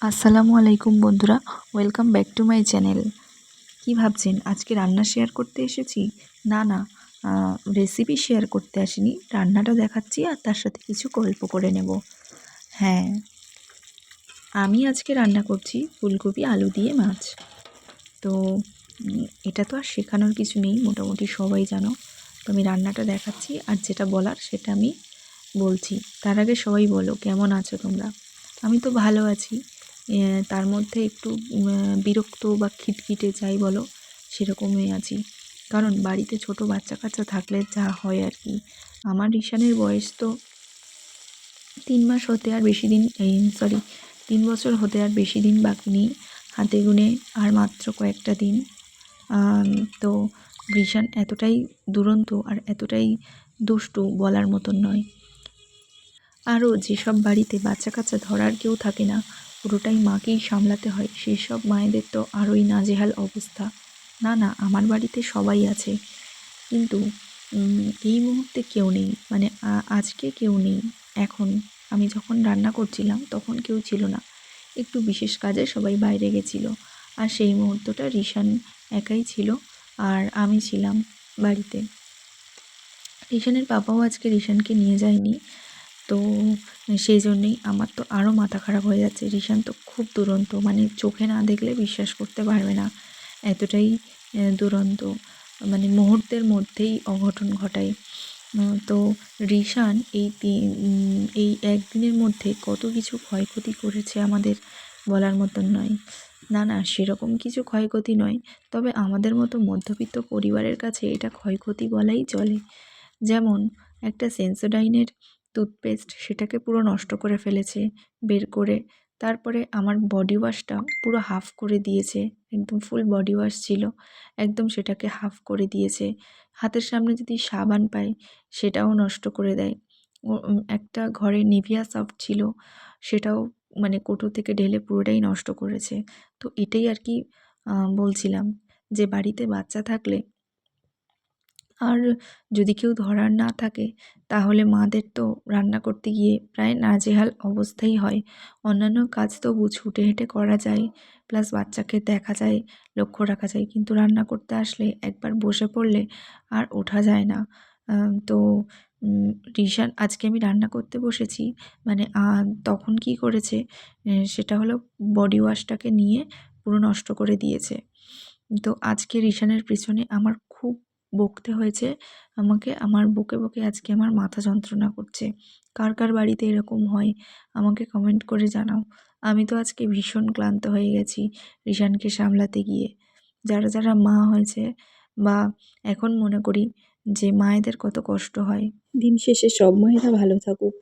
আসসালামু আলাইকুম বন্ধুরা, welcome back to my channel. কি ভাবছেন আজকে রান্না শেয়ার করতে এসেছি? না, রেসিপি শেয়ার করতে আসিনি, রান্নাটা দেখাচ্ছি আর তার সাথে কিছু গল্প করে নেব। হ্যাঁ, আমি আজকে রান্না করছি ফুলকপি আলু দিয়ে মাছ। তো এটা তো আর শেখানোর কিছু নেই, মোটামুটি সবাই জানো। তো আমি রান্নাটা দেখাচ্ছি আর যেটা বলার সেটা আমি বলছি। তার আগে সবাই বলো কেমন আছো তোমরা? আমি তো ভালো আছি, তার মধ্যে একটু বিরক্ত বা খিটখিটে যাই বলো সেরকমই আছি। কারণ বাড়িতে ছোট বাচ্চা কাচ্চা থাকলে যা হয় আর কি। আমার রিশানের বয়স তো 3 মাস হতে আর বেশি দিন 3 বছর হতে আর বেশি দিন বাকি নেই, হাতে গুনে আর মাত্র কয়েকটা দিন। তো রিশান এতটাই দুরন্ত আর এতটাই দুষ্টু বলার মতন নয়। আরও যেসব বাড়িতে বাচ্চা কাচ্চা ধরার কেউ থাকে না, পুরোটাই মাকেই সামলাতে হয়, সেই সব মায়েদের তো আরোই নাজেহাল অবস্থা। না, আমার বাড়িতে সবাই আছে, কিন্তু এই মুহূর্তে কেউ নেই, মানে আজকে কেউ নেই। এখন আমি যখন রান্না করছিলাম তখন কেউ ছিল না, একটু বিশেষ কাজে সবাই বাইরে গেছিলো। আর সেই মুহূর্তটা রিশান একাই ছিল আর আমি ছিলাম বাড়িতে। রিশানের বাবাও আজকে রিশানকে নিয়ে যায়নি, তো সেই জন্যেই আমার তো আরও মাথা খারাপ হয়ে যাচ্ছে। রিশান তো খুব দুরন্ত, মানে চোখে না দেখলে বিশ্বাস করতে পারবে না, এতটাই দুরন্ত, মানে মুহূর্তের মধ্যেই অঘটন ঘটায়। তো রিশান এই একদিনের মধ্যে কত কিছু ক্ষয়ক্ষতি করেছে আমাদের, বলার মতন নয়। না সেরকম কিছু ক্ষয়ক্ষতি নয়, তবে আমাদের মতো মধ্যবিত্ত পরিবারের কাছে এটা ক্ষয়ক্ষতি বলাই চলে। যেমন একটা সেন্সোডাইনের টুথপেস্ট, সেটাকে পুরো নষ্ট করে ফেলেছে বের করে। তারপরে আমার বডি ওয়াশটা পুরো হাফ করে দিয়েছে, একদম ফুল বডি ওয়াশ ছিল, একদম সেটাকে হাফ করে দিয়েছে। হাতের সামনে যদি সাবান পায় সেটাও নষ্ট করে দেয়। একটা ঘরে নিভিয়া সফট ছিল, সেটাও মানে কৌটো থেকে ঢেলে পুরোটাই নষ্ট করেছে। তো এটাই আর কি বলছিলাম, যে বাড়িতে বাচ্চা থাকলে আর যদি কেউ ধরার না থাকে, তাহলে মাদের তো রান্না করতে গিয়ে প্রায় নাজেহাল অবস্থাই হয়। অন্যান্য কাজ তবু ছুটে হেঁটে করা যায়, প্লাস বাচ্চাকে দেখা যায়, লক্ষ্য রাখা যায়, কিন্তু রান্না করতে আসলে একবার বসে পড়লে আর ওঠা যায় না। তো রিশান আজকে আমি রান্না করতে বসেছি, মানে তখন কি করেছে, সেটা হলো বডি ওয়াশটাকে নিয়ে পুরো নষ্ট করে দিয়েছে। তো আজকে রিশানের পিছনে আমার খুব বকতে হয়েছে, আমাকে আমার বকে আজকে আমার মাথা যন্ত্রণা করছে। কার কার বাড়িতে এরকম হয় আমাকে কমেন্ট করে জানাও। আমি তো আজকে ভীষণ ক্লান্ত হয়ে গেছি রিশানকে সামলাতে গিয়ে। যারা মা হয়েছে বা এখন মনে করি যে মায়েদের কত কষ্ট হয়। দিন শেষে সব মায়েরা ভালো থাকুক।